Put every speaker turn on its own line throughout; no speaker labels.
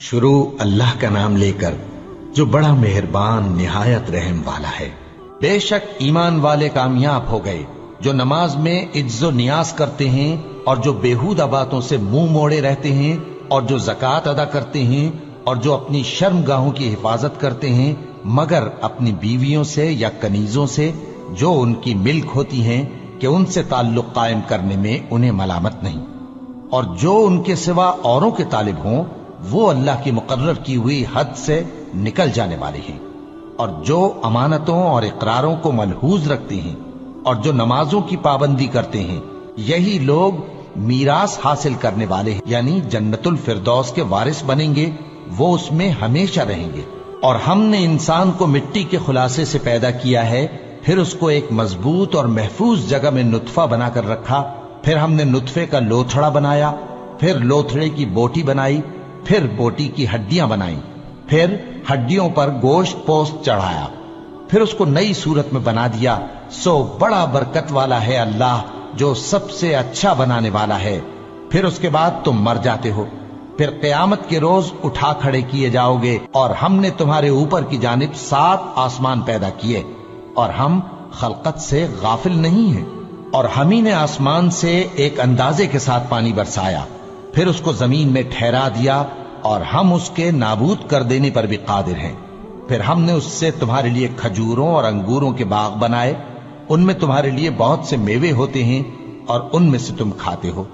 शुरू अल्लाह का नाम लेकर जो बड़ा मेहरबान निहायत रहम वाला है। बेशक ईमान वाले कामयाब हो गए जो नमाज में इज्जो नियाज करते हैं और जो बेहुदा बातों से मुंह मोड़े रहते हैं और जो ज़कात अदा करते हैं और जो अपनी शर्मगाहों की हिफाजत करते हैं मगर अपनी बीवियों से या कनीजों से जो उनकी मिल्क होती हैं कि उनसे ताल्लुक कायम करने में उन्हें मलामत नहीं, और जो उनके सिवा औरों के तालिब हों वो अल्लाह की मुकर्रर की हुई हद से निकल जाने वाले हैं, और जो अमानतों और इकरारों को मलहूज रखते हैं और जो नमाजों की पाबंदी करते हैं यही लोग मीरास हासिल करने वाले हैं, यानी जन्नतुल फिरदौस के वारिस बनेंगे, वो उसमें हमेशा रहेंगे। और हमने इंसान को मिट्टी के खुलासे से पैदा किया है, फिर उसको एक मजबूत और महफूज जगह में नुत्फा बनाकर रखा, फिर हमने नुत्फे का लोथड़ा बनाया, फिर लोथड़े की बोटी बनाई, फिर बोटी की हड्डियां बनाई, फिर हड्डियों पर गोश्त पोस्त चढ़ाया, फिर उसको नई सूरत में बना दिया। सो बड़ा बरकत वाला है अल्लाह जो सबसे अच्छा बनाने वाला है। फिर उसके बाद तुम मर जाते हो, फिर क़यामत के रोज उठा खड़े किए जाओगे, और हमने तुम्हारे ऊपर की जानिब 7 आसमान पैदा किए और हम खलकत से गाफिल नहीं हैं। और हम ही ने आसमान से एक अंदाजे के साथ पानी बरसाया, फिर उसको जमीन में ठहरा दिया, और हम उसके नाबूद कर देने पर भी कादिर हैं। फिर हमने उससे तुम्हारे लिए खजूरों और अंगूरों के बाग बनाए, उनमें तुम्हारे लिए बहुत से मेवे होते हैं और उनमें से तुम खाते हो।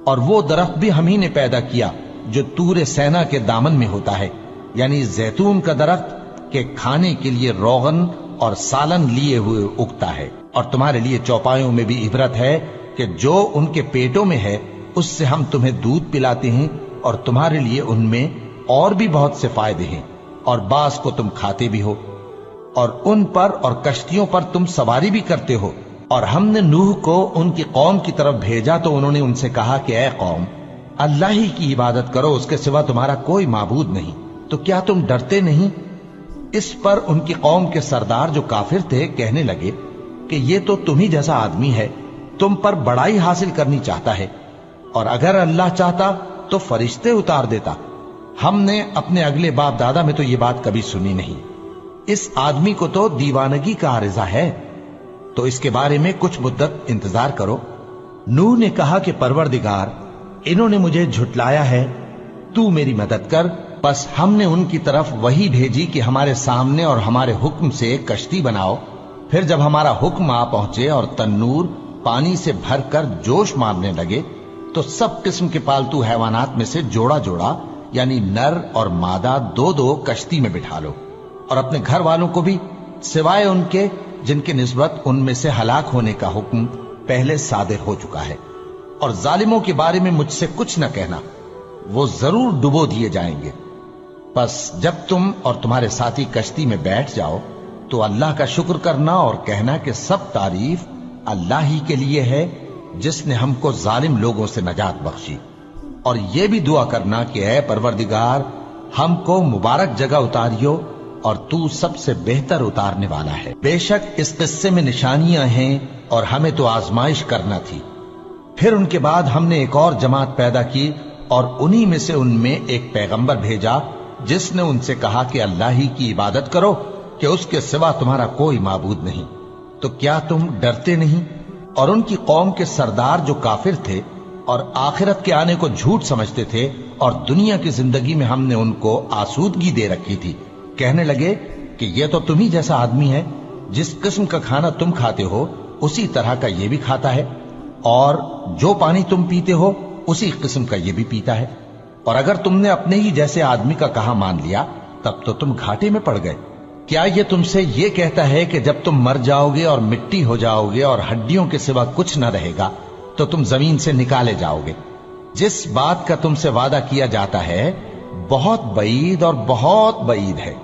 और वो दरख्त भी हम ही ने पैदा किया जो तूरे सेना के दामन में होता है, यानी जैतून का दरख्त के खाने के लिए रोगन और सालन लिए हुए उगता है। और तुम्हारे लिए चौपायों में भी इबरत है कि जो उनके पेटों में है उससे हम तुम्हें दूध पिलाते हैं, और तुम्हारे लिए उनमें और भी बहुत से फायदे हैं, और बास को तुम खाते भी हो, और उन पर और कश्तियों पर तुम सवारी भी करते हो। और हमने नूह को उनकी कौम की तरफ भेजा तो उन्होंने उनसे कहा कि ऐ कौम, अल्लाह ही की इबादत करो, उसके सिवा तुम्हारा कोई माबूद नहीं, तो क्या तुम डरते नहीं? इस पर उनकी कौम के सरदार जो काफिर थे कहने लगे कि ये तो तुम ही जैसा आदमी है, तुम पर बड़ाई हासिल करनी चाहता है, और अगर अल्लाह चाहता तो फरिश्ते उतार देता। हमने अपने अगले बाप दादा में तो ये बात कभी सुनी नहीं। इस आदमी को तो दीवानगी का आरिजा है, तो इसके बारे में कुछ मुद्दत इंतजार करो। नूह ने कहा कि परवरदिगार, इन्होंने मुझे झुटलाया है, तू मेरी मदद कर। बस हमने उनकी तरफ वही भेजी कि हमारे सामने और हमारे हुक्म से एक कश्ती बनाओ। फिर जब हमारा हुक्म आ पहुंचे और तन्नूर पानी से भरकर जोश मारने लगे तो सब किस्म के पालतू हैवानात में से जोड़ा जोड़ा यानी नर और मादा 2-2 कश्ती में बिठा लो, और अपने घर वालों को भी सिवाय उनके जिनके निस्बत उनमें से हलाक होने का हुक्म पहले सादिर हो चुका है। और जालिमों के बारे में मुझसे कुछ न कहना, वो जरूर डुबो दिए जाएंगे। बस जब तुम और तुम्हारे साथी कश्ती में बैठ जाओ तो अल्लाह का शुक्र करना और कहना कि सब तारीफ अल्लाह ही के लिए है जिसने हमको जालिम लोगों से नजात बख्शी। और ये भी दुआ करना कि ऐ परवरदिगार, हमको मुबारक जगह उतारियो और तू सबसे बेहतर उतारने वाला है। बेशक इस किस्से में निशानियां हैं और हमें तो आजमाइश करना थी। फिर उनके बाद हमने एक और जमात पैदा की और उन्हीं में से उनमें एक पैगंबर भेजा जिसने उनसे कहा कि अल्लाह ही की इबादत करो कि उसके सिवा तुम्हारा कोई माबूद नहीं, तो क्या तुम डरते नहीं? और उनकी कौम के सरदार जो काफिर थे और आखिरत के आने को झूठ समझते थे और दुनिया की जिंदगी में हमने उनको आसूदगी दे रखी थी, कहने लगे कि ये तो तुम ही जैसा आदमी है, जिस किस्म का खाना तुम खाते हो उसी तरह का ये भी खाता है, और जो पानी तुम पीते हो उसी किस्म का ये भी पीता है। और अगर तुमने अपने ही जैसे आदमी का कहा मान लिया तब तो तुम घाटे में पड़ गए। क्या ये तुमसे ये कहता है कि जब तुम मर जाओगे और मिट्टी हो जाओगे और हड्डियों के सिवा कुछ न रहेगा तो तुम जमीन से निकाले जाओगे? जिस बात का तुमसे वादा किया जाता है बहुत बईद और बहुत बईद है।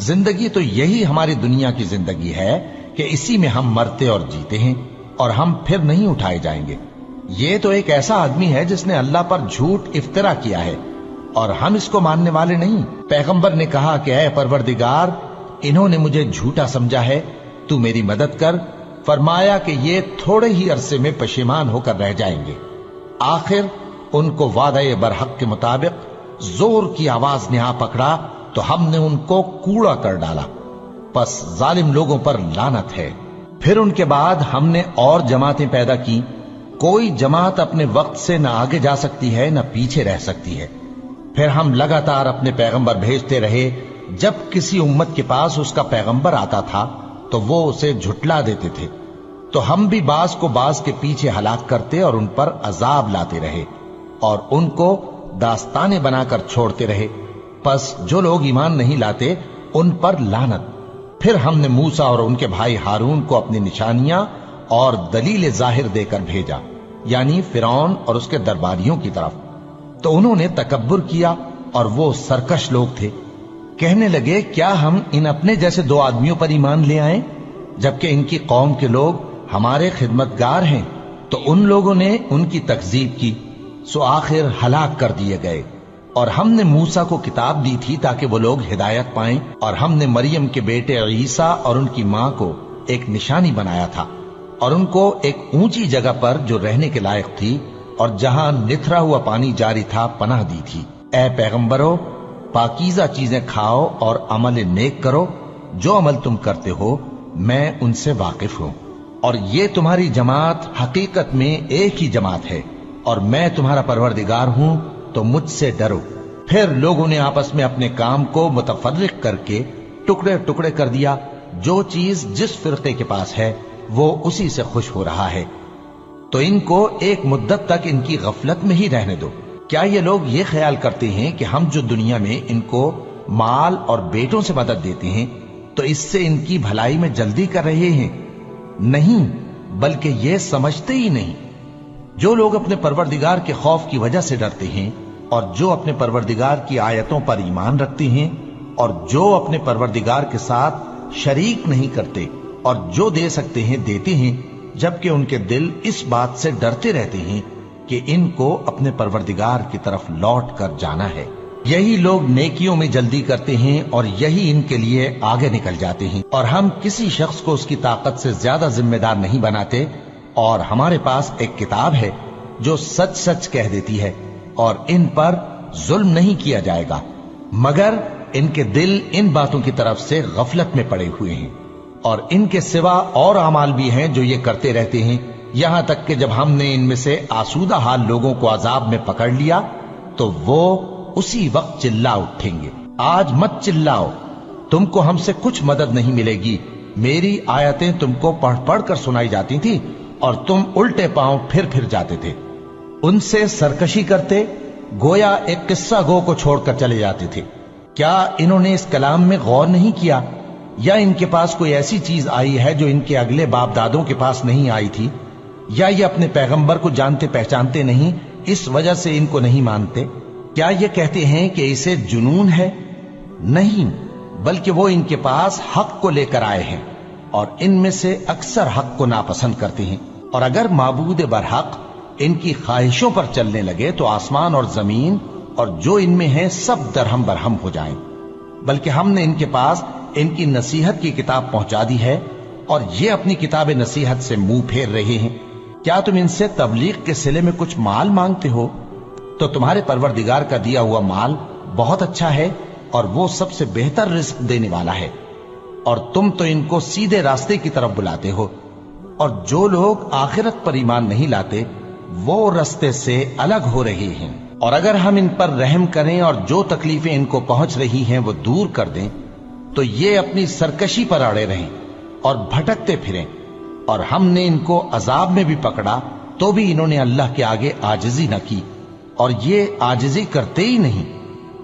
जिंदगी तो यही हमारी दुनिया की जिंदगी है कि इसी में हम मरते और जीते हैं और हम फिर नहीं उठाए जाएंगे। ये तो एक ऐसा आदमी है जिसने अल्लाह पर झूठ इफ्तिरा किया है और हम इसको मानने वाले नहीं। पैगंबर ने कहा कि ऐ परवरदिगार, इन्होंने मुझे झूठा समझा है, तू मेरी मदद कर। फरमाया कि ये थोड़े ही अरसे में पशेमान होकर रह जाएंगे। आखिर उनको वादा बरहक के मुताबिक जोर की आवाज ने आ पकड़ा तो हमने उनको कूड़ा कर डाला। बस जालिम लोगों पर लानत है। फिर उनके बाद हमने और जमातें पैदा की। कोई जमात अपने वक्त से न आगे जा सकती है न पीछे रह सकती है। फिर हम लगातार अपने पैगंबर भेजते रहे। जब किसी उम्मत के पास उसका पैगंबर आता था तो वो उसे झुटला देते थे, तो हम भी बाज को बाज के पीछे हलाक करते और उन पर अजाब लाते रहे और उनको दास्तानें बनाकर छोड़ते रहे। बस जो लोग ईमान नहीं लाते उन पर लानत। फिर हमने मूसा और उनके भाई हारून को अपनी निशानियां और दलील जाहिर देकर भेजा, यानी फिरौन और उसके दरबारियों की तरफ। तो उन्होंने तकब्बुर किया और वो सरकश लोग थे। कहने लगे, क्या हम इन अपने जैसे दो आदमियों पर ईमान ले आए, जबकि इनकी कौम के लोग हमारे खिदमतगार हैं। तो उन लोगों ने उनकी तकजीब की, सो आखिर हलाक कर दिए गए। और हमने मूसा को किताब दी थी ताकि वो लोग हिदायत पाएं, और हमने मरियम के बेटे ईसा और उनकी मां को एक निशानी बनाया था और उनको एक ऊंची जगह पर जो रहने के लायक थी और जहां निथरा हुआ पानी जारी था पनाह दी थी। ए पैगंबरों, पाकीज़ा चीजें खाओ और अमल नेक करो। जो अमल तुम करते हो मैं उनसे वाकिफ हूं। और ये तुम्हारी जमात हकीकत में एक ही जमात है और मैं तुम्हारा परवरदिगार हूं, तो मुझसे डरो। फिर लोगों ने आपस में अपने काम को मुतफर्रिक करके टुकड़े टुकड़े कर दिया। जो चीज जिस फिरके के पास है वो उसी से खुश हो रहा है। तो इनको एक मुद्दत तक इनकी गफलत में ही रहने दो। क्या ये लोग ये ख्याल करते हैं कि हम जो दुनिया में इनको माल और बेटों से मदद देते हैं तो इससे इनकी भलाई में जल्दी कर रहे हैं? नहीं, बल्कि ये समझते ही नहीं। जो लोग अपने परवरदिगार के खौफ की वजह से डरते हैं और जो अपने परवरदिगार की आयतों पर ईमान रखते हैं और जो अपने परवरदिगार के साथ शरीक नहीं करते और जो दे सकते हैं देते हैं, जबकि उनके दिल इस बात से डरते रहते हैं कि इनको अपने परवरदिगार की तरफ लौट कर जाना है। यही लोग नेकियों में जल्दी करते हैं और यही इनके लिए आगे निकल जाते हैं। और हम किसी शख्स को उसकी ताकत से ज्यादा जिम्मेदार नहीं बनाते। और हमारे पास एक किताब है जो सच सच कह देती है और इन पर जुल्म नहीं किया जाएगा, मगर इनके दिल इन बातों की तरफ से गफलत में पड़े हुए हैं। और इनके सिवा और अमाल भी हैं जो ये करते रहते हैं, यहां तक कि जब हमने इनमें से आसूदा हाल लोगों को अजाब में पकड़ लिया तो वो उसी वक्त चिल्ला उठेंगे, आज मत चिल्लाओ, तुमको हमसे कुछ मदद नहीं मिलेगी। मेरी आयतें तुमको पढ़ पढ़ कर सुनाई जाती थी और तुम उल्टे पांव फिर जाते थे। उनसे सरकशी करते, गोया एक किस्सा गो को छोड़कर चले जाते थे। क्या इन्होंने इस कलाम में गौर नहीं किया, या इनके पास कोई ऐसी चीज आई है जो इनके अगले बाप दादों के पास नहीं आई थी, या ये अपने पैगंबर को जानते पहचानते नहीं, इस वजह से इनको नहीं मानते? क्या ये कहते हैं कि इसे जुनून है? नहीं, बल्कि वो इनके पास हक को लेकर आए हैं और इनमें से अक्सर हक को नापसंद करते हैं। और अगर माबूद बरहक इनकी ख्वाहिशों पर चलने लगे तो आसमान और जमीन और जो इनमें है सब दरहम बरहम हो जाएं। बल्कि हमने इनके पास इनकी नसीहत की किताब पहुंचा दी है और ये अपनी किताब नसीहत से मुंह फेर रहे हैं। क्या तुम इनसे तबलीग के सिले में कुछ माल मांगते हो? तो तुम्हारे परवरदिगार का दिया हुआ माल बहुत अच्छा है और वो सबसे बेहतर रिस्क देने वाला है, और तुम तो इनको सीधे रास्ते की तरफ बुलाते हो। और जो लोग आखिरत पर ईमान नहीं लाते वो रास्ते से अलग हो रहे हैं। और अगर हम इन पर रहम करें और जो तकलीफें इनको पहुंच रही हैं वो दूर कर दें, तो ये अपनी सरकशी पर अड़े रहें और भटकते फिरें। और हमने इनको अजाब में भी पकड़ा तो भी इन्होंने अल्लाह के आगे आजिजी न की, और ये आजिजी करते ही नहीं,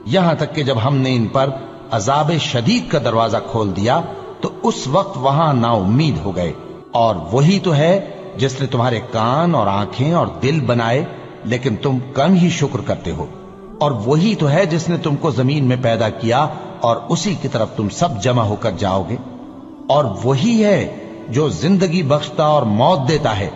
यहां तक कि जब हमने इन पर अजाब शदीद का दरवाजा खोल दिया तो उस वक्त वहां नाउम्मीद हो गए। और वही तो है जिसने तुम्हारे कान और आंखें और दिल बनाए, लेकिन तुम कम ही शुक्र करते हो। और वही तो है जिसने तुमको जमीन में पैदा किया और उसी की तरफ तुम सब जमा होकर जाओगे। और वही है जो जिंदगी बख्शता और मौत देता है,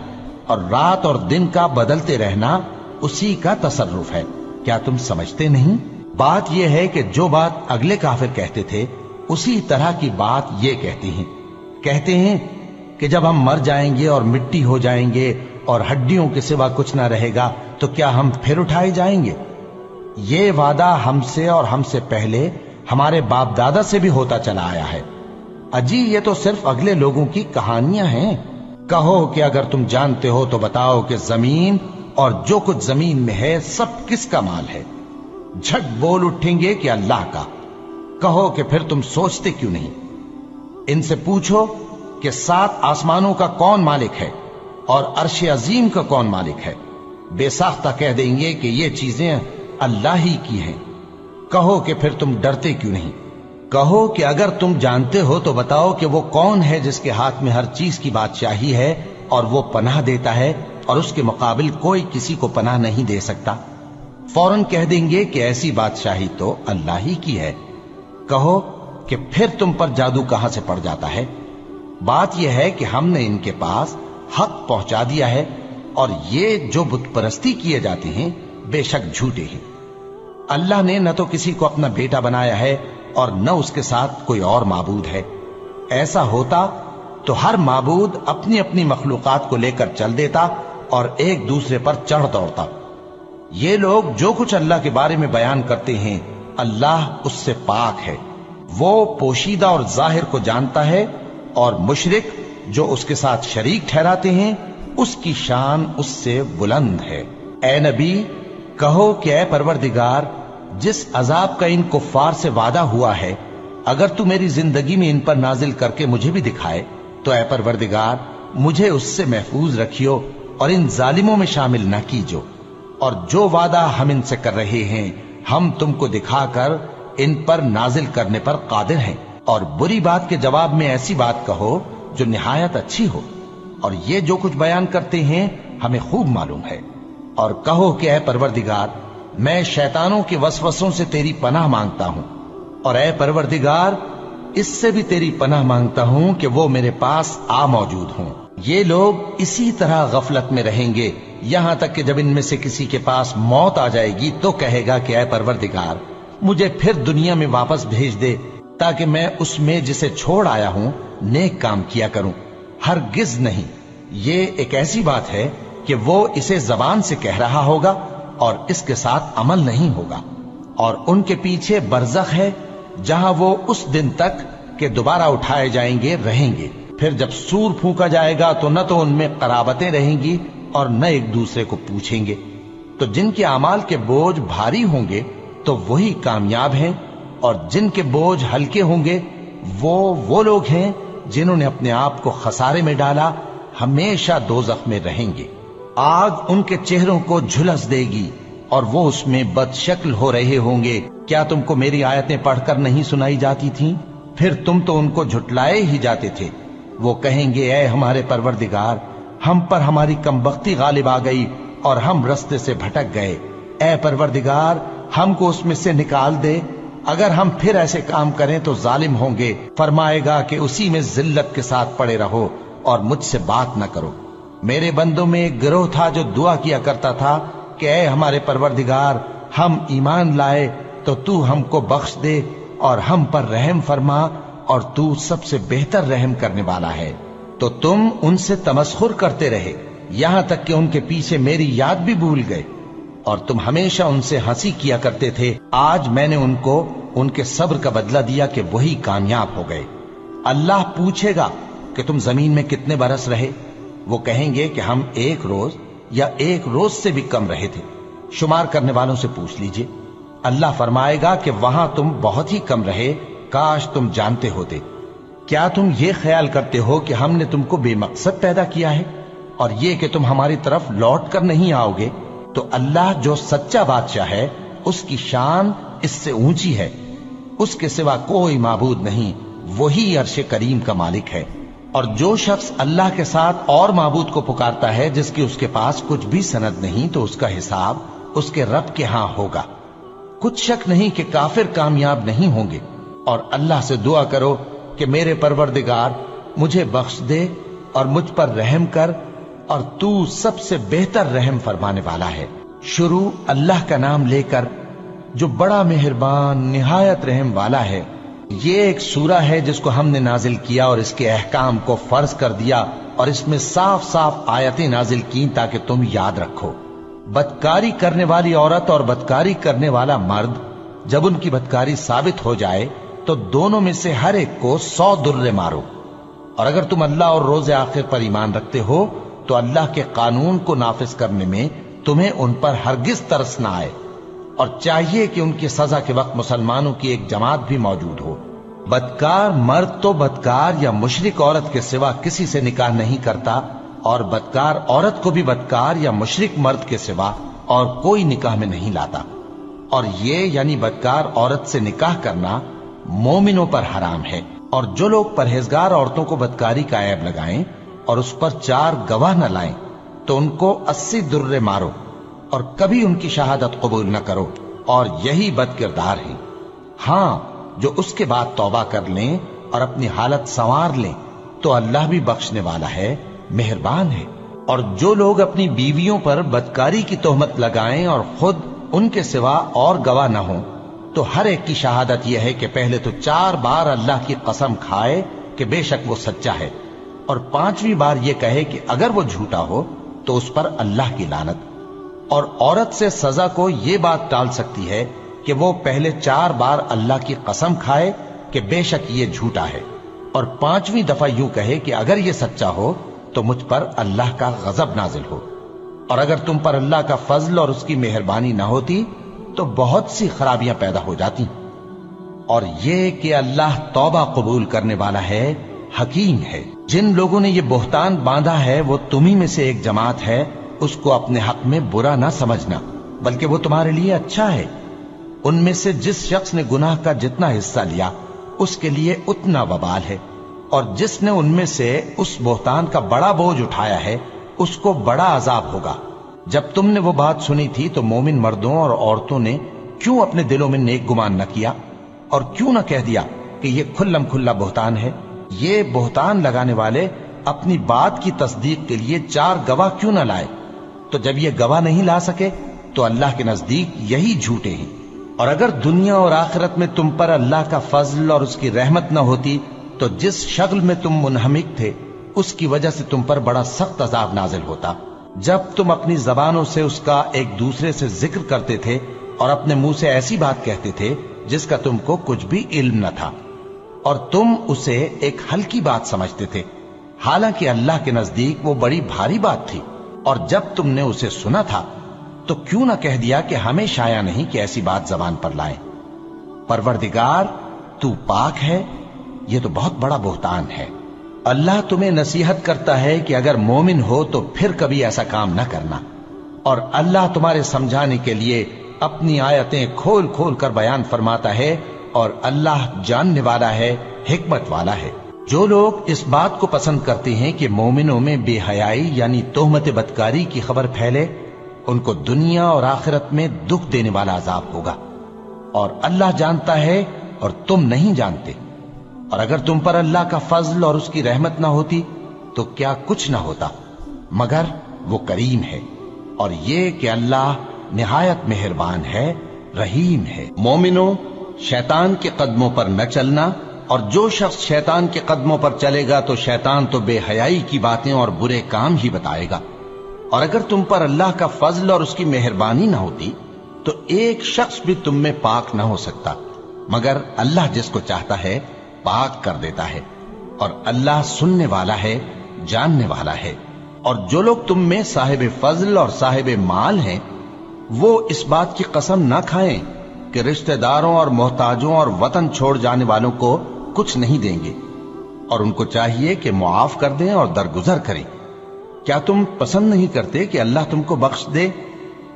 और रात और दिन का बदलते रहना उसी का तसर्रुफ है। क्या तुम समझते नहीं? बात यह है कि जो बात अगले काफिर कहते थे उसी तरह की बात ये कहते हैं कि जब हम मर जाएंगे और मिट्टी हो जाएंगे और हड्डियों के सिवा कुछ ना रहेगा तो क्या हम फिर उठाए जाएंगे? یہ وعدہ ہم سے اور ہم سے پہلے ہمارے باپ دادا سے بھی ہوتا چلا آیا ہے۔ اجی یہ تو صرف اگلے لوگوں کی کہانیاں ہیں۔ کہو کہ اگر تم جانتے ہو تو بتاؤ کہ زمین اور جو کچھ زمین میں ہے سب کس کا مال ہے؟ جھٹ بول اٹھیں گے کہ اللہ کا۔ کہو کہ پھر تم سوچتے کیوں نہیں؟ ان سے پوچھو کہ 7 آسمانوں کا کون مالک ہے اور عرش عظیم کا کون مالک ہے؟ بے ساختہ کہہ دیں گے کہ یہ چیزیں اللہ ہی کی ہیں۔ کہو کہ پھر تم ڈرتے کیوں نہیں؟ کہو کہ اگر تم جانتے ہو تو بتاؤ کہ وہ کون ہے جس کے ہاتھ میں ہر چیز کی بادشاہی ہے اور وہ پناہ دیتا ہے اور اس کے مقابل کوئی کسی کو پناہ نہیں دے سکتا؟ فوراً کہہ دیں گے کہ ایسی بادشاہی تو اللہ ہی کی ہے۔ کہو کہ پھر تم پر جادو کہاں سے پڑ جاتا ہے؟ بات یہ ہے کہ ہم نے ان کے پاس حق پہنچا دیا ہے اور یہ جو بت پرستی کیے جاتے ہیں بے شک جھوٹے ہیں۔ اللہ نے نہ تو کسی کو اپنا بیٹا بنایا ہے اور نہ اس کے ساتھ کوئی اور معبود ہے۔ ایسا ہوتا تو ہر معبود اپنی اپنی مخلوقات کو لے کر چل دیتا اور ایک دوسرے پر چڑھ دوڑتا۔ یہ لوگ جو کچھ اللہ کے بارے میں بیان کرتے ہیں اللہ اس سے پاک ہے، وہ پوشیدہ اور ظاہر کو جانتا ہے، اور مشرک جو اس کے ساتھ شریک ٹھہراتے ہیں اس کی شان اس سے بلند ہے۔ اے نبی کہو کہ اے پروردگار، جس عذاب کا ان کفار سے وعدہ ہوا ہے اگر تو میری زندگی میں ان پر نازل کر کے مجھے بھی دکھائے تو اے پروردگار مجھے اس سے محفوظ رکھیو اور ان ظالموں میں شامل نہ کیجو، اور جو وعدہ ہم ان سے کر رہے ہیں ہم تم کو دکھا کر ان پر نازل کرنے پر قادر ہیں، اور بری بات کے جواب میں ایسی بات کہو جو نہایت اچھی ہو، اور یہ جو کچھ بیان کرتے ہیں ہمیں خوب معلوم ہے۔ اور کہو کہ اے پروردگار میں شیطانوں کے وسوسوں سے تیری پناہ مانگتا ہوں، اور اے پروردگار اس سے بھی تیری پناہ مانگتا ہوں کہ وہ میرے پاس آ موجود ہوں۔ یہ لوگ اسی طرح غفلت میں رہیں گے یہاں تک کہ جب ان میں سے کسی کے پاس موت آ جائے گی تو کہے گا کہ اے پروردگار مجھے پھر دنیا میں واپس بھیج دے تاکہ میں اس میں جسے چھوڑ آیا ہوں نیک کام کیا کروں۔ ہرگز نہیں، یہ ایک ایسی بات ہے کہ وہ اسے زبان سے کہہ رہا ہوگا اور اس کے ساتھ عمل نہیں ہوگا، اور ان کے پیچھے برزخ ہے جہاں وہ اس دن تک کہ دوبارہ اٹھائے جائیں گے رہیں گے۔ پھر جب سور پھونکا جائے گا تو نہ تو ان میں قرابتیں رہیں گی اور نہ ایک دوسرے کو پوچھیں گے۔ تو جن کے اعمال کے بوجھ بھاری ہوں گے تو وہی کامیاب ہیں، اور جن کے بوجھ ہلکے ہوں گے وہ لوگ ہیں جنہوں نے اپنے آپ کو خسارے میں ڈالا، ہمیشہ دوزخ میں رہیں گے۔ آگ ان کے چہروں کو جھلس دے گی اور وہ اس میں بد شکل ہو رہے ہوں گے۔ کیا تم کو میری آیتیں پڑھ کر نہیں سنائی جاتی تھیں؟ پھر تم تو ان کو جھٹلائے ہی جاتے تھے۔ وہ کہیں گے اے ہمارے پروردگار ہم پر ہماری کمبختی غالب آ گئی اور ہم رستے سے بھٹک گئے، اے پروردگار ہم کو اس میں سے نکال دے، اگر ہم پھر ایسے کام کریں تو ظالم ہوں گے۔ فرمائے گا کہ اسی میں ذلت کے ساتھ پڑے رہو اور مجھ سے بات نہ کرو۔ میرے بندوں میں ایک گروہ تھا جو دعا کیا کرتا تھا کہ اے ہمارے پروردگار ہم ایمان لائے تو تو ہم کو بخش دے اور ہم پر رحم فرما، اور تو سب سے بہتر رحم کرنے والا ہے۔ تو تم ان سے تمسخر کرتے رہے یہاں تک کہ ان کے پیچھے میری یاد بھی بھول گئے، اور تم ہمیشہ ان سے ہنسی کیا کرتے تھے۔ آج میں نے ان کو ان کے صبر کا بدلہ دیا کہ وہی کامیاب ہو گئے۔ اللہ پوچھے گا کہ تم زمین میں کتنے برس رہے؟ وہ کہیں گے کہ ہم 1 روز یا 1 روز سے بھی کم رہے تھے، شمار کرنے والوں سے پوچھ لیجئے۔ اللہ فرمائے گا کہ وہاں تم بہت ہی کم رہے، کاش تم جانتے ہوتے۔ کیا تم یہ خیال کرتے ہو کہ ہم نے تم کو بے مقصد پیدا کیا ہے اور یہ کہ تم ہماری طرف لوٹ کر نہیں آؤ گے؟ تو اللہ جو سچا بادشاہ ہے اس کی شان اس سے اونچی ہے، اس کے سوا کوئی معبود نہیں، وہی عرش کریم کا مالک ہے۔ اور جو شخص اللہ کے ساتھ اور معبود کو پکارتا ہے جس کی اس کے پاس کچھ بھی سند نہیں تو اس کا حساب اس کے رب کے ہاں ہوگا۔ کچھ شک نہیں کہ کافر کامیاب نہیں ہوں گے، اور اللہ سے دعا کرو کہ میرے پروردگار مجھے بخش دے اور مجھ پر رحم کر، اور تو سب سے بہتر رحم فرمانے والا ہے۔ شروع اللہ کا نام لے کر جو بڑا مہربان نہایت رحم والا ہے۔ یہ ایک سورہ ہے جس کو ہم نے نازل کیا اور اس کے احکام کو فرض کر دیا، اور اس میں صاف صاف آیتیں نازل کی تاکہ تم یاد رکھو۔ بدکاری کرنے والی عورت اور بدکاری کرنے والا مرد جب ان کی بدکاری ثابت ہو جائے تو دونوں میں سے ہر ایک کو 100 درے مارو. اور اگر تم اللہ اور روز آخر پر ایمان رکھتے ہو تو اللہ کے قانون کو نافذ کرنے میں تمہیں ان پر ہرگز ترس نہ آئے، اور چاہیے کہ ان کی سزا کے وقت مسلمانوں کی ایک جماعت بھی موجود ہو. بدکار مرد تو بدکار یا مشرک عورت کے سوا کسی سے نکاح نہیں کرتا، اور بدکار عورت کو بھی بدکار یا مشرک مرد کے سوا اور کوئی نکاح میں نہیں لاتا. اور یہ یعنی بدکار عورت سے نکاح کرنا مومنوں پر حرام ہے. اور جو لوگ پرہیزگار عورتوں کو بدکاری کا عیب لگائیں اور اس پر 4 گواہ نہ لائیں تو ان کو 80 درے مارو اور کبھی ان کی شہادت قبول نہ کرو، اور یہی بد کردار ہیں. ہاں، جو اس کے بعد توبہ کر لیں اور اپنی حالت سنوار لیں تو اللہ بھی بخشنے والا ہے، مہربان ہے. اور جو لوگ اپنی بیویوں پر بدکاری کی تہمت لگائیں اور خود ان کے سوا اور گواہ نہ ہوں تو ہر ایک کی شہادت یہ ہے کہ پہلے تو 4 بار اللہ کی قسم کھائے کہ بے شک وہ سچا ہے، اور 5ویں بار یہ کہے کہ اگر وہ جھوٹا ہو تو اس پر اللہ کی لعنت. اور عورت سے سزا کو یہ بات ٹال سکتی ہے کہ وہ پہلے 4 بار اللہ کی قسم کھائے کہ بے شک یہ جھوٹا ہے، اور 5ویں دفعہ یوں کہے کہ اگر یہ سچا ہو تو مجھ پر اللہ کا غضب نازل ہو. اور اگر تم پر اللہ کا فضل اور اس کی مہربانی نہ ہوتی تو بہت سی خرابیاں پیدا ہو جاتی. اور یہ کہ اللہ توبہ قبول کرنے والا ہے، حکیم ہے. جن لوگوں نے یہ بہتان باندھا ہے وہ تمہیں میں سے ایک جماعت ہے، اس کو اپنے حق میں برا نہ سمجھنا، بلکہ وہ تمہارے لیے اچھا ہے. ان میں سے جس شخص نے گناہ کا جتنا حصہ لیا اس کے لیے اتنا وبال ہے، اور جس نے ان میں سے اس بہتان کا بڑا بوجھ اٹھایا ہے اس کو بڑا عذاب ہوگا. جب تم نے وہ بات سنی تھی تو مومن مردوں اور عورتوں نے کیوں اپنے دلوں میں نیک گمان نہ کیا، اور کیوں نہ کہہ دیا کہ یہ کھلم کھلا بہتان ہے؟ یہ بہتان لگانے والے اپنی بات کی تصدیق کے لیے 4 گواہ کیوں نہ لائے؟ تو جب یہ گواہ نہیں لا سکے تو اللہ کے نزدیک یہی جھوٹے ہیں. اور اگر دنیا اور آخرت میں تم پر اللہ کا فضل اور اس کی رحمت نہ ہوتی تو جس شغل میں تم منہمک تھے اس کی وجہ سے تم پر بڑا سخت عذاب نازل ہوتا. جب تم اپنی زبانوں سے اس کا ایک دوسرے سے ذکر کرتے تھے اور اپنے منہ سے ایسی بات کہتے تھے جس کا تم کو کچھ بھی علم نہ تھا، اور تم اسے ایک ہلکی بات سمجھتے تھے، حالانکہ اللہ کے نزدیک وہ بڑی بھاری بات تھی. اور جب تم نے اسے سنا تھا تو کیوں نہ کہہ دیا کہ ہمیں شایع نہیں کہ ایسی بات زبان پر لائیں؟ پروردگار تو پاک ہے، یہ تو بہت بڑا بہتان ہے. اللہ تمہیں نصیحت کرتا ہے کہ اگر مومن ہو تو پھر کبھی ایسا کام نہ کرنا، اور اللہ تمہارے سمجھانے کے لیے اپنی آیتیں کھول کھول کر بیان فرماتا ہے، اور اللہ جاننے والا ہے، حکمت والا ہے. جو لوگ اس بات کو پسند کرتے ہیں کہ مومنوں میں بے حیائی یعنی تہمت بدکاری کی خبر پھیلے، ان کو دنیا اور آخرت میں دکھ دینے والا عذاب ہوگا. اور اللہ جانتا ہے اور تم نہیں جانتے. اور اگر تم پر اللہ کا فضل اور اس کی رحمت نہ ہوتی تو کیا کچھ نہ ہوتا، مگر وہ کریم ہے. اور یہ کہ اللہ نہایت مہربان ہے، رحیم ہے. مومنوں، شیطان کے قدموں پر نہ چلنا، اور جو شخص شیطان کے قدموں پر چلے گا تو شیطان تو بے حیائی کی باتیں اور برے کام ہی بتائے گا. اور اگر تم پر اللہ کا فضل اور اس کی مہربانی نہ ہوتی تو ایک شخص بھی تم میں پاک نہ ہو سکتا، مگر اللہ جس کو چاہتا ہے پاک کر دیتا ہے. اور اللہ سننے والا ہے، جاننے والا ہے. اور جو لوگ تم میں صاحب فضل اور صاحب مال ہیں وہ اس بات کی قسم نہ کھائیں کہ رشتہ داروں اور محتاجوں اور وطن چھوڑ جانے والوں کو کچھ نہیں دیں گے، اور ان کو چاہیے کہ معاف کر دیں اور درگزر کریں. کیا تم پسند نہیں کرتے کہ اللہ تم کو بخش دے؟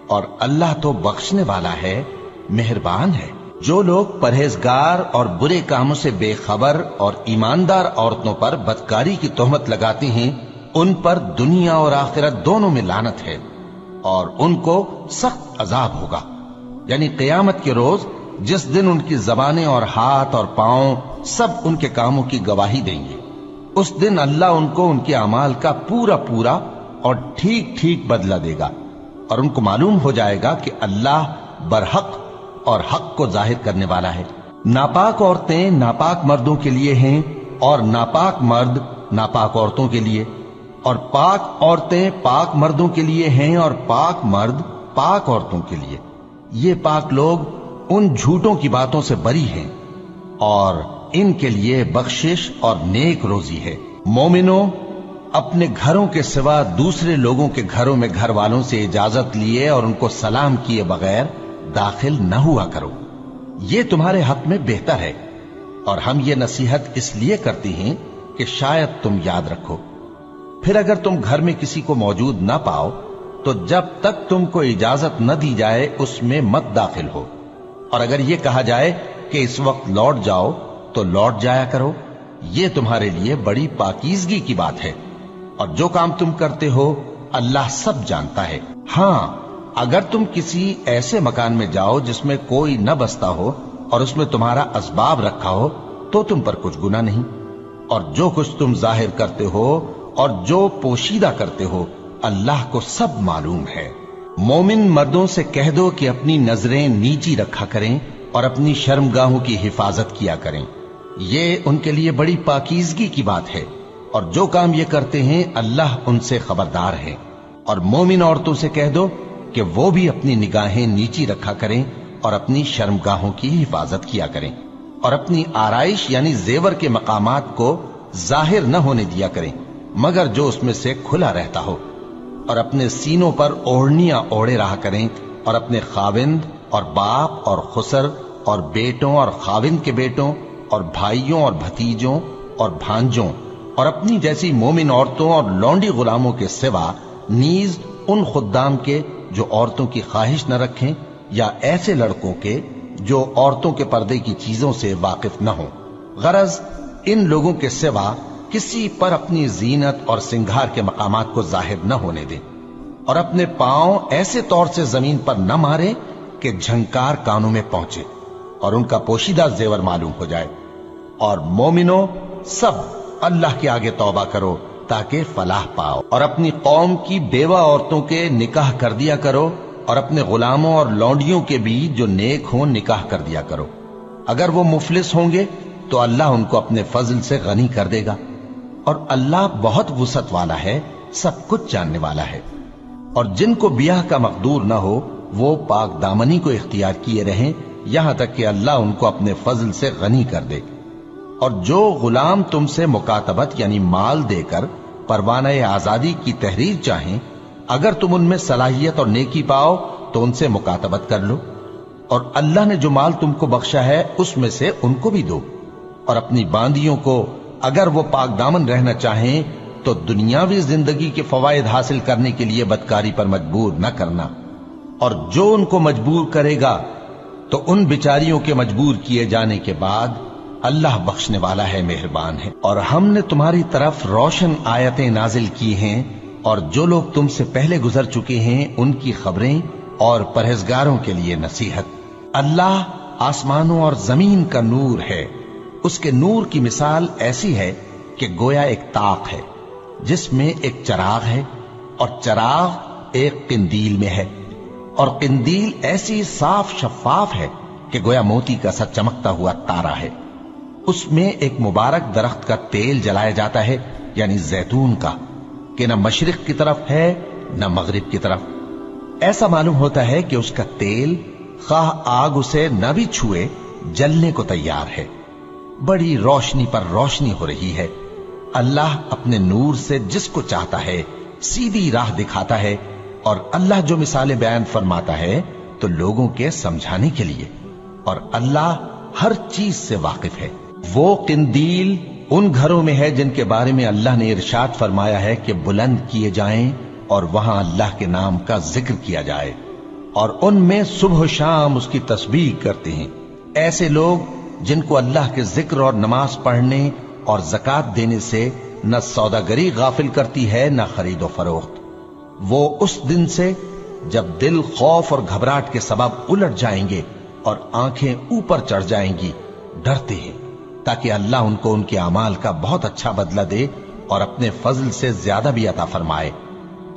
اور اللہ تو بخشنے والا ہے، مہربان ہے. جو لوگ پرہیزگار اور برے کاموں سے بے خبر اور ایماندار عورتوں پر بدکاری کی تہمت لگاتے ہیں ان پر دنیا اور آخرت دونوں میں لعنت ہے، اور ان کو سخت عذاب ہوگا. یعنی قیامت کے روز جس دن ان کی زبانیں اور ہاتھ اور پاؤں سب ان کے کاموں کی گواہی دیں گے، اس دن اللہ ان کو ان کے اعمال کا پورا پورا اور ٹھیک ٹھیک بدلہ دے گا، اور ان کو معلوم ہو جائے گا کہ اللہ برحق اور حق کو ظاہر کرنے والا ہے. ناپاک عورتیں ناپاک مردوں کے لیے ہیں اور ناپاک مرد ناپاک عورتوں کے لیے، اور پاک عورتیں پاک مردوں کے لیے ہیں اور پاک مرد पाक औरतों के लिए। ये पाक लोग उन झूठों की बातों से बरी हैं और इनके लिए बख्शिश और नेक रोजी है। मोमिनो, अपने घरों के सिवा दूसरे लोगों के घरों में घर वालों से इजाजत लिए और उनको सलाम किए बगैर दाखिल न हुआ करो। ये तुम्हारे हक में बेहतर है, और हम ये नसीहत इसलिए करते हैं कि शायद तुम याद रखो। फिर अगर तुम घर में किसी को मौजूद न पाओ तो जब तक तुमको इजाजत न दी जाए उसमें मत दाखिल हो, और अगर ये कहा जाए कि इस वक्त लौट जाओ तो लौट जाया करो। ये तुम्हारे लिए बड़ी पाकीज़गी की बात है, और जो काम तुम करते हो अल्लाह सब जानता है। हाँ, अगर तुम किसी ऐसे मकान में जाओ जिसमें कोई न बसता हो और उसमें तुम्हारा असबाब रखा हो तो तुम पर कुछ गुनाह नहीं, और जो कुछ तुम जाहिर करते हो और जो पोशीदा करते हो अल्लाह को सब मालूम है। मोमिन मर्दों से कह दो कि अपनी नजरें नीची रखा करें और अपनी शर्मगाहों की हिफाजत किया करें। ये उनके लिए बड़ी पाकीज़गी की बात है, और जो काम ये करते हैं अल्लाह उनसे खबरदार है। और मोमिन औरतों से कह दो कि वो भी अपनी निगाहें नीची रखा करें और अपनी शर्मगाहों की हिफाजत किया करें, और अपनी आराइश यानी जेवर के मकामात को जाहिर न होने दिया करें मगर जो उसमें से खुला रहता हो, और अपने सीनों पर ओढ़नियां ओढ़े रहा करें, और अपने खाविंद और बाप और खुसर और बेटों और खाविंद के बेटों और भाइयों और भतीजों और भांजों और अपनी जैसी मोमिन औरतों और लौंडी गुलामों के सिवा नीज उन खुद्दाम के जो औरतों की ख्वाहिश न रखें, या ऐसे लड़कों के जो औरतों के पर्दे की चीजों से वाकिफ न हो। गरज इन लोगों के सिवा किसी पर अपनी जीनत और सिंगार के मकामात को जाहिर न होने दें, और अपने पांव ऐसे तौर से जमीन पर न मारे कि झंकार कानों में पहुंचे और उनका पोशीदा जेवर मालूम हो जाए। और मोमिनो, सब अल्लाह के आगे तौबा करो ताकि फलाह पाओ, और अपनी कौम की बेवा औरतों के निकाह कर दिया करो, और अपने गुलामों और लौंडियों के भी जो नेक हों निकाह कर दिया करो। अगर वो मुफलिस होंगे तो अल्लाह उनको अपने फजल से गनी कर देगा, और अल्लाह बहुत वुसत वाला है, सब कुछ जानने वाला है। और जिनको ब्याह का मकदूर न हो वो पाक दामनी को इख्तियार किए रहें यहां तक कि अल्लाह उनको अपने फजल से गनी कर दे। और जो गुलाम तुमसे मुकातबत यानी माल देकर परवाना आजादी की तहरीर चाहें, अगर तुम उनमें सलाहियत और नेकी पाओ तो उनसे मुकातबत कर लो, और अल्लाह ने जो माल तुमको बख्शा है उसमें से उनको भी दो। और अपनी बांदियों को अगर वो पाक दामन रहना चाहें तो दुनियावी जिंदगी के फवायद हासिल करने के लिए बदकारी पर मजबूर न करना, और जो उनको मजबूर करेगा तो उन बिचारियों के मजबूर किए जाने के बाद अल्लाह बख्शने वाला है, मेहरबान है। और हमने तुम्हारी तरफ रोशन आयतें नाजिल की हैं, और जो लोग तुमसे पहले गुजर चुके हैं उनकी खबरें और परहेजगारों के लिए नसीहत। अल्लाह आसमानों और जमीन का नूर है। उसके नूर की मिसाल ऐसी है कि गोया एक ताक है जिसमें एक चराग है, और चराग एक किंदील में है, और किंदील ऐसी साफ शफाफ है कि गोया मोती का सा चमकता हुआ तारा है। उसमें एक मुबारक दरख्त का तेल जलाया जाता है यानी जैतून का, कि न मशरिक की तरफ है न मगरिब की तरफ। ऐसा मालूम होता है कि उसका तेल खाह आग उसे न भी छुए जलने को तैयार है। बड़ी रोशनी पर रोशनी हो रही है। अल्लाह अपने नूर से जिसको चाहता है सीधी राह दिखाता है, और अल्लाह जो मिसालें बयान फरमाता है तो लोगों के समझाने के लिए, और अल्लाह हर चीज से वाकिफ है। वो किंदील उन घरों में है जिनके बारे में अल्लाह ने इरशाद फरमाया है कि बुलंद किए जाएं और वहां अल्लाह के नाम का जिक्र किया जाए, और उनमें सुबह शाम उसकी तस्बीह करते हैं। ऐसे लोग जिनको अल्लाह के जिक्र और नमाज पढ़ने और ज़कात देने से न सौदागरी गाफिल करती है न खरीदो फरोख्त। वो उस दिन से जब दिल खौफ और घबराहट के सबब उलट जाएंगे और आंखें ऊपर चढ़ जाएंगी डरते हैं, ताकि अल्लाह उनको उनके अमाल का बहुत अच्छा बदला दे और अपने फजल से ज्यादा भी अता फरमाए।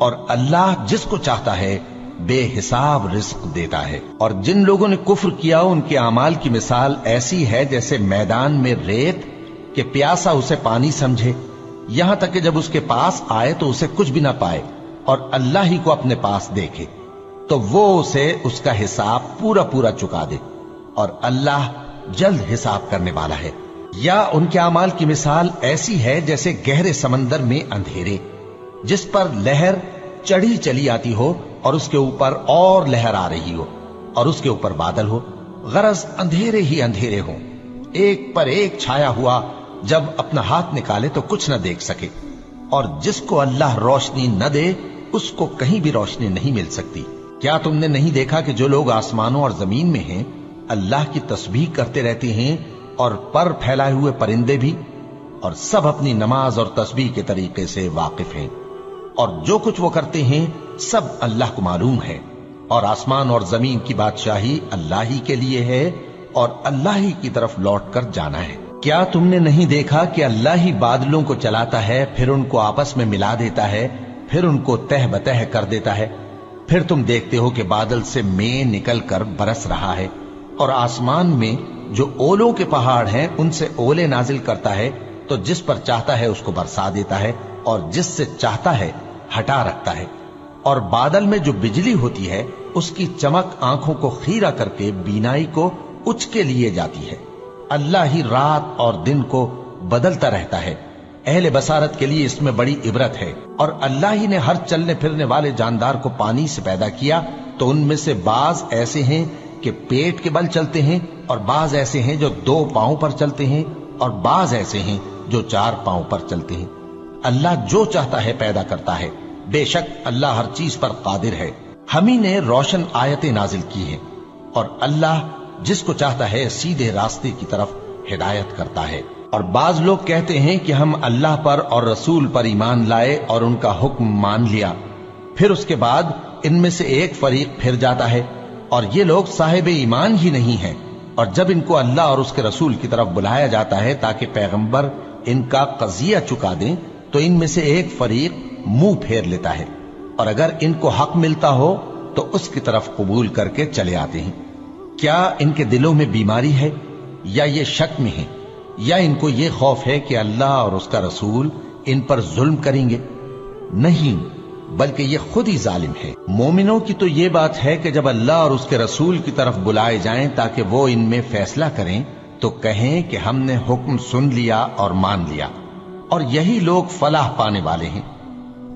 और अल्लाह जिसको चाहता है बेहिसाब रिस्क देता है। और जिन लोगों ने कुफ्र किया उनके अमाल की मिसाल ऐसी है जैसे मैदान में रेत कि प्यासा उसे पानी समझे, यहां तक कि जब उसके पास आए तो उसे कुछ भी ना पाए और अल्लाह ही को अपने पास देखे, तो वो उसे उसका हिसाब पूरा पूरा चुका दे, और अल्लाह जल्द हिसाब करने वाला है। या उनके अमाल की मिसाल ऐसी है जैसे गहरे समंदर में अंधेरे, जिस पर लहर चढ़ी चली आती हो और उसके ऊपर और लहर आ रही हो और उसके ऊपर बादल हो, गरज अंधेरे ही अंधेरे हो, एक पर एक छाया हुआ, जब अपना हाथ निकाले तो कुछ न देख सके। और जिसको अल्लाह रोशनी न दे उसको कहीं भी रोशनी नहीं मिल सकती। क्या तुमने नहीं देखा कि जो लोग आसमानों और जमीन में हैं अल्लाह की तस्बीह करते रहते हैं, और पर फैलाए हुए परिंदे भी, और सब अपनी नमाज और तस्बीह के तरीके से वाकिफ हैं, और जो कुछ वो करते हैं सब अल्लाह को मालूम है। और आसमान और जमीन की बादशाही अल्लाह ही के लिए है, और अल्लाह ही की तरफ लौट कर जाना है। क्या तुमने नहीं देखा कि अल्लाह ही बादलों को चलाता है, फिर उनको आपस में मिला देता है, फिर उनको तह बतह कर देता है, फिर तुम देखते हो कि बादल से मेंह निकल कर बरस रहा है, और आसमान में जो ओलों के पहाड़ हैं उनसे ओले नाजिल करता है, तो जिस पर चाहता है उसको बरसा देता है, और जिससे चाहता है हटा रखता है। और बादल में जो बिजली होती है उसकी चमक आंखों को खीरा करके बीनाई को उचके लिए जाती है। अल्लाह ही रात और दिन को बदलता रहता है। अहले बसारत के लिए इसमें बड़ी इबरत है। और अल्लाह ही ने हर चलने फिरने वाले जानदार को पानी से पैदा किया, तो उनमें से बाज ऐसे हैं कि पेट के बल चलते हैं, और बाज ऐसे हैं जो 2 पांव पर चलते हैं, और बाज ऐसे हैं जो 4 पांव पर चलते हैं। अल्लाह जो चाहता है पैदा करता है। बेशक अल्लाह हर चीज पर कादिर है। हम ही ने रोशन आयतें नाजिल की हैं, और अल्लाह जिसको चाहता है सीधे रास्ते की तरफ हिदायत करता है। और बाज लोग कहते हैं कि हम अल्लाह पर और रसूल पर ईमान लाए और उनका हुक्म मान लिया, फिर उसके बाद इनमें से एक फरीक फिर जाता है, और ये लोग साहिब ईमान ही नहीं हैं। और जब इनको अल्लाह और उसके रसूल की तरफ बुलाया जाता है ताकि पैगंबर इनका कजिया चुका दें, तो इनमें से एक फरीक मुंह फेर लेता है, और अगर इनको हक मिलता हो तो उसकी तरफ कबूल करके चले आते हैं। क्या इनके दिलों में बीमारी है, या ये शक में है, या इनको ये खौफ है कि अल्लाह और उसका रसूल इन पर जुल्म करेंगे? नहीं, बल्कि ये खुद ही जालिम है। मोमिनों की तो ये बात है कि जब अल्लाह और उसके रसूल की तरफ बुलाए जाएं ताकि वो इनमें फैसला करें, तो कहें कि हमने हुक्म सुन लिया और मान लिया, और यही लोग फलाह पाने वाले हैं।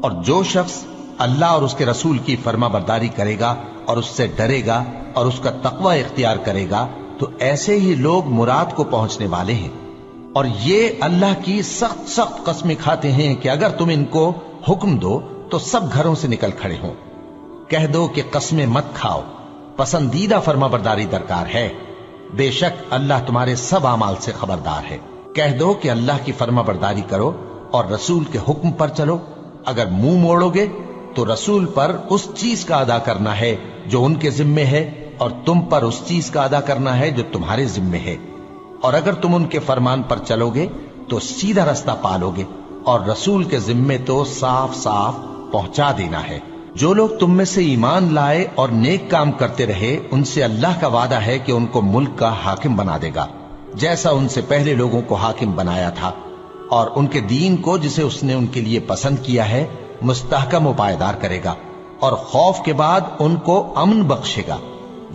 और जो शख्स अल्लाह और उसके रसूल की फर्मा बरदारी करेगा और उससे डरेगा और उसका तकवा इख्तियार करेगा, तो ऐसे ही लोग मुराद को पहुंचने वाले हैं। और ये अल्लाह की सख्त सख्त कस्में खाते हैं कि अगर तुम इनको हुक्म दो तो सब घरों से निकल खड़े हों। कह दो कि कस्में मत खाओ, पसंदीदा फर्मा बरदारी दरकार है। बेशक अल्लाह तुम्हारे सब अमाल से खबरदार है। कह दो कि अल्लाह की फर्मा बरदारी करो और रसूल के हुक्म पर चलो। अगर मुंह मोड़ोगे तो रसूल पर उस चीज का अदा करना है जो उनके जिम्मे है, और तुम पर उस चीज का अदा करना है जो तुम्हारे जिम्मे है। और अगर तुम उनके फरमान पर चलोगे तो सीधा रास्ता पालोगे, और रसूल के जिम्मे तो साफ साफ पहुंचा देना है। जो लोग तुम में से ईमान लाए और नेक काम करते रहे, उनसे अल्लाह का वादा है कि उनको मुल्क का हाकिम बना देगा, जैसा उनसे पहले लोगों को हाकिम बनाया था, और उनके दीन को जिसे उसने उनके लिए पसंद किया है मुस्तहकम व पायदार करेगा, और खौफ के बाद उनको अमन बख्शेगा।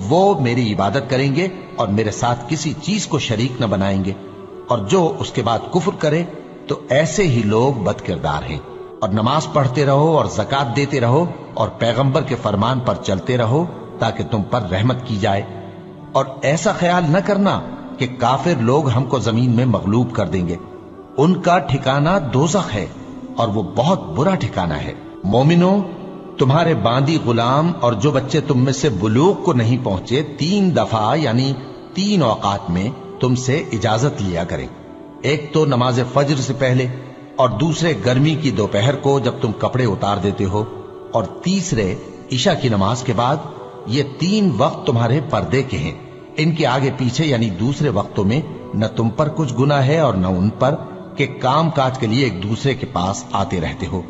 वो मेरी इबादत करेंगे और मेरे साथ किसी चीज को शरीक न बनाएंगे, और जो उसके बाद कुफ्र करे तो ऐसे ही लोग बदकिरदार हैं। और नमाज पढ़ते रहो और ज़कात देते रहो और पैगंबर के फरमान पर चलते रहो ताकि तुम पर रहमत की जाए। और ऐसा ख्याल न करना कि काफिर लोग हमको जमीन में मगलूब कर देंगे। उनका ठिकाना दोज़ख है और वो बहुत बुरा ठिकाना है। मोमिनो, तुम्हारे बांदी गुलाम और जो बच्चे तुम में से बुलूग को नहीं पहुंचे 3 दफा यानी 3 औकात में तुमसे इजाजत लिया करें। एक तो नमाज फज्र से पहले, और दूसरे गर्मी की दोपहर को जब तुम कपड़े उतार देते हो, और तीसरे ईशा की नमाज के बाद। ये 3 वक्त तुम्हारे पर्दे के हैं। इनके आगे पीछे यानी दूसरे वक्तों में न तुम पर कुछ गुनाह है और न उन पर, कि काम काज के लिए एक दूसरे के पास आते रहते हो।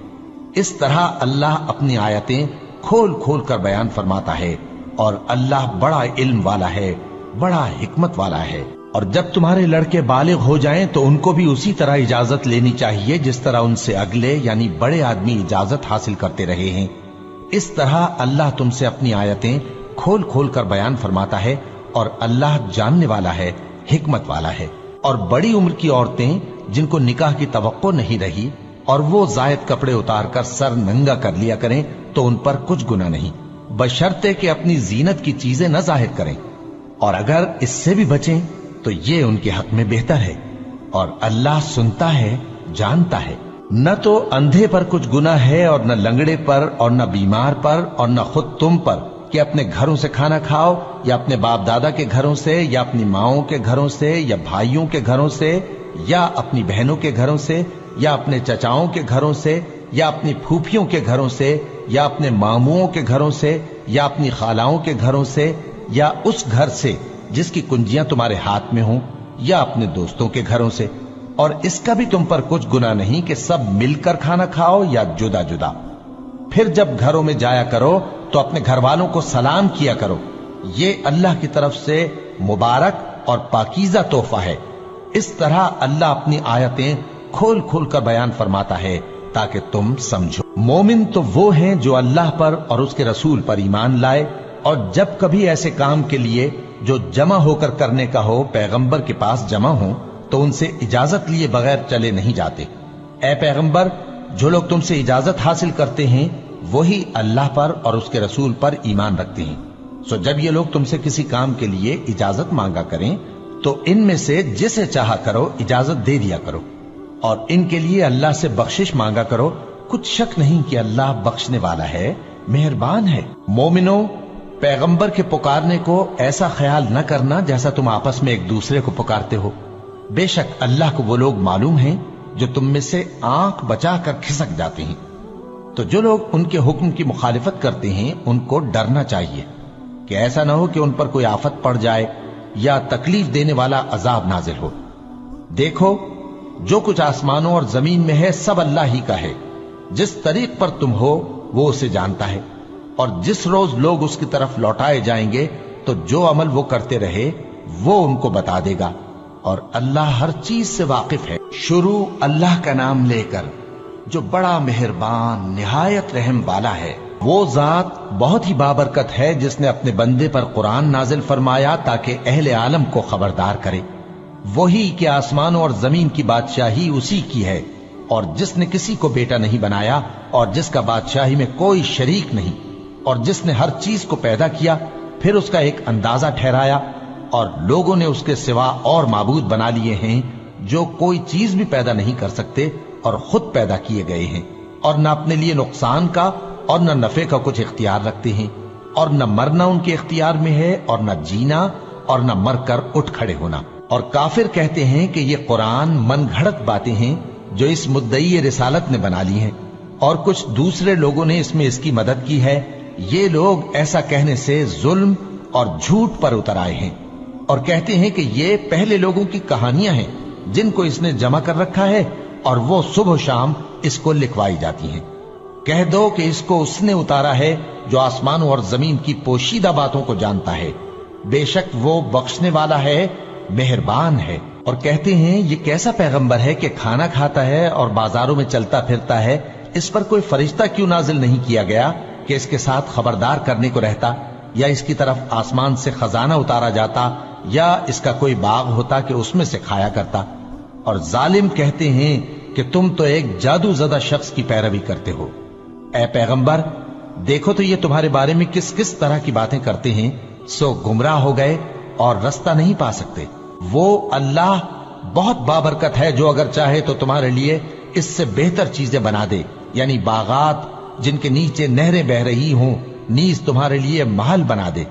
इस तरह अल्लाह अपनी आयतें खोल खोल कर बयान फरमाता है, और अल्लाह बड़ा इल्म वाला है, बड़ा हिकमत वाला है। और जब तुम्हारे लड़के बालिग हो जाएं तो उनको भी उसी तरह इजाजत लेनी चाहिए जिस तरह उनसे अगले यानी बड़े आदमी इजाजत हासिल करते रहे हैं। इस तरह अल्लाह तुमसे अपनी आयतें खोल खोल कर बयान फरमाता है और अल्लाह जानने वाला है, हिकमत वाला है। और बड़ी उम्र की औरतें जिनको निकाह की तवक्को नहीं रही और वो जायद कपड़े उतार कर सर नंगा कर लिया करें तो उन पर कुछ गुनाह नहीं, बशर्ते कि अपनी जीनत की चीजें न जाहिर करें, और अगर इससे भी बचें तो ये उनके हक में बेहतर है। और अल्लाह सुनता है, जानता है। न तो अंधे पर कुछ गुनाह है और न लंगड़े पर और न बीमार पर और न खुद तुम पर कि अपने घरों से खाना खाओ या अपने बाप दादा के घरों से या अपनी माओं के घरों से या भाइयों के घरों से या अपनी बहनों के घरों से या अपने चचाओं के घरों से या अपनी फूफियों के घरों से या अपने मामुओं के घरों से या अपनी खालाओं के घरों से या उस घर से जिसकी कुंजियां तुम्हारे हाथ में हों या अपने दोस्तों के घरों से। और इसका भी तुम पर कुछ गुनाह नहीं कि सब मिलकर खाना खाओ या जुदा जुदा। फिर जब घरों में जाया करो तो अपने घर वालों को सलाम किया करो, ये अल्लाह की तरफ से मुबारक और पाकीज़ा तोहफा है। इस तरह अल्लाह अपनी आयतें खोल खोल कर बयान फरमाता है ताकि तुम समझो। मोमिन तो वो हैं जो अल्लाह पर और उसके रसूल पर ईमान लाए और जब कभी ऐसे काम के लिए जो जमा होकर करने का हो पैगंबर के पास जमा हो तो उनसे इजाजत लिए बगैर चले नहीं जाते। ऐ पैगंबर, जो लोग तुमसे इजाजत हासिल करते हैं वही अल्लाह पर और उसके रसूल पर ईमान रखते हैं। सो जब ये लोग तुमसे किसी काम के लिए इजाजत मांगा करें तो इनमें से जिसे चाहा करो इजाजत दे दिया करो और इनके लिए अल्लाह से बख्शिश मांगा करो। कुछ शक नहीं कि अल्लाह बख्शने वाला है, मेहरबान है। मोमिनो, पैगंबर के पुकारने को ऐसा ख्याल न करना जैसा तुम आपस में एक दूसरे को पुकारते हो। बेशक अल्लाह को वो लोग मालूम हैं जो तुम में से आंख बचाकर खिसक जाते हैं। तो जो लोग उनके हुक्म की मुखालिफत करते हैं उनको डरना चाहिए कि ऐसा ना हो कि उन पर कोई आफत पड़ जाए या तकलीफ देने वाला अजाब नाजिल हो। देखो, जो कुछ आसमानों और जमीन में है सब अल्लाह ही का है। जिस तरीक पर तुम हो वो उसे जानता है और जिस रोज लोग उसकी तरफ लौटाए जाएंगे तो जो अमल वो करते रहे वो उनको बता देगा और अल्लाह हर चीज से वाकिफ है। शुरू अल्लाह का नाम लेकर जो बड़ा मेहरबान निहायत रहम वाला है। वो जात बहुत ही बाबरकत है जिसने अपने बंदे पर कुरान नाजिल फरमाया ताकि अहले आलम को खबरदार करे। वही कि आसमानों और जमीन की बादशाही उसी की है और जिसने किसी को बेटा नहीं बनाया और जिसका बादशाही में कोई शरीक नहीं और जिसने हर चीज को पैदा किया फिर उसका एक अंदाजा ठहराया और लोगों ने उसके सिवा और माबूद बना लिए हैं जो कोई चीज भी पैदा नहीं कर सकते और खुद पैदा किए गए हैं और न अपने लिए नुकसान का और न नफे का कुछ इख्तियार रखते हैं और न मरना उनके इख्तियार में है और न जीना और न मरकर उठ खड़े होना। और काफिर कहते हैं कि ये कुरान मनगढ़ंत बातें हैं जो इस मुद्दई रिसालत ने बना ली हैं और कुछ दूसरे लोगों ने इसमें इसकी मदद की है। ये लोग ऐसा कहने से जुल्म और झूठ पर उतर आए हैं और कहते हैं कि ये पहले लोगों की कहानियां हैं जिनको इसने जमा कर रखा है और वो सुबह शाम इसको लिखवाई जाती हैं। कह दो कि इसको उसने उतारा है जो आसमानों और जमीन की पोशीदा बातों को जानता है। बेशक वो बख्शने वाला है, मेहरबान है। और कहते हैं ये कैसा पैगंबर है कि खाना खाता है और बाजारों में चलता फिरता है, इस पर कोई फरिश्ता क्यों नाजिल नहीं किया गया कि इसके साथ खबरदार करने को रहता या इसकी तरफ आसमान से खजाना उतारा जाता या इसका कोई बाग होता कि उसमें से खाया करता। और जालिम कहते हैं कि तुम तो एक जादूज़दा शख्स की पैरवी करते हो। ऐ पैगंबर, देखो तो ये तुम्हारे बारे में किस किस तरह की बातें करते हैं, सो गुमराह हो गए और रास्ता नहीं पा सकते। वो अल्लाह बहुत बाबरकत है जो अगर चाहे तो तुम्हारे लिए इससे बेहतर चीजें बना दे, यानी बागात जिनके नीचे नहरें बह रही हों, नीज तुम्हारे लिए महल बना दे।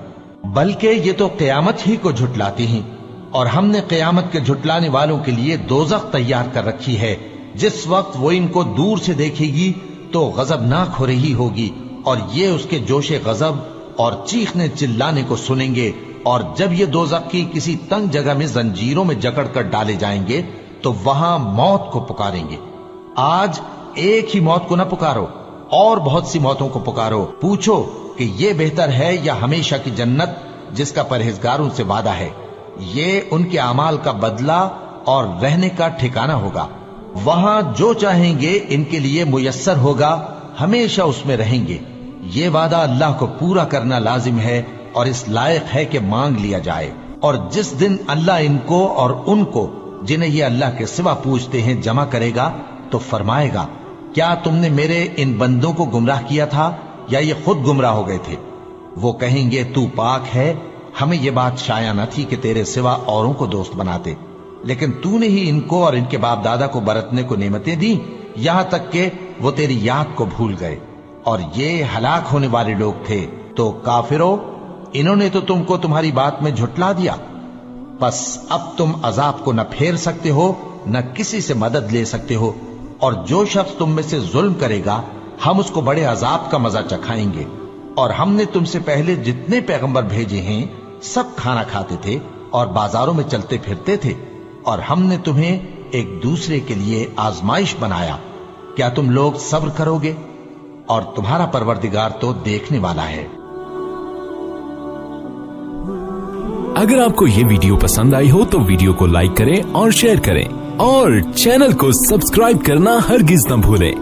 बल्कि ये तो क़यामत ही को झुटलाती हैं और हमने क़यामत के झुटलाने वालों के लिए दोज़ख तैयार कर रखी है। जिस वक्त वो इनको दूर से देखेगी तो गजबनाक हो रही होगी और ये उसके जोशे गजब और चीखने चिल्लाने को सुनेंगे। और जब ये दोज़खी किसी तंग जगह में जंजीरों में जकड़ कर डाले जाएंगे तो वहां मौत को पुकारेंगे। आज एक ही मौत को न पुकारो और बहुत सी मौतों को पुकारो। पूछो कि ये बेहतर है या हमेशा की जन्नत जिसका परहेजगारों से वादा है। ये उनके अमाल का बदला और रहने का ठिकाना होगा। वहां जो चाहेंगे इनके लिए मुयस्सर होगा, हमेशा उसमें रहेंगे। یہ وعدہ اللہ کو پورا کرنا لازم ہے اور اس لائق ہے کہ مانگ لیا جائے۔ اور جس دن اللہ ان کو اور ان کو جنہیں یہ اللہ کے سوا پوجتے ہیں جمع کرے گا تو فرمائے گا، کیا تم نے میرے ان بندوں کو گمراہ کیا تھا یا یہ خود گمراہ ہو گئے تھے؟ وہ کہیں گے تو پاک ہے، ہمیں یہ بات شایع نہ تھی کہ تیرے سوا اوروں کو دوست بناتے، لیکن تو نے ہی ان کو اور ان کے باپ دادا کو برتنے کو نعمتیں دی، یہاں تک کہ وہ تیری یاد کو بھول گئے، اور یہ ہلاک ہونے والے لوگ تھے۔ تو کافرو، انہوں نے تو تم کو تمہاری بات میں جھٹلا دیا، بس اب تم عذاب کو نہ پھیر سکتے ہو نہ کسی سے مدد لے سکتے ہو، اور جو شخص تم میں سے ظلم کرے گا ہم اس کو بڑے عذاب کا مزہ چکھائیں گے۔ اور ہم نے تم سے پہلے جتنے پیغمبر بھیجے ہیں سب کھانا کھاتے تھے اور بازاروں میں چلتے پھرتے تھے، اور ہم نے تمہیں ایک دوسرے کے لیے آزمائش بنایا، کیا تم لوگ صبر کرو گے؟ اور تمہارا پروردگار تو دیکھنے والا ہے۔
اگر آپ کو یہ ویڈیو پسند آئی ہو تو ویڈیو کو لائک کریں اور شیئر کریں، اور چینل کو سبسکرائب کرنا ہرگز نہ بھولیں۔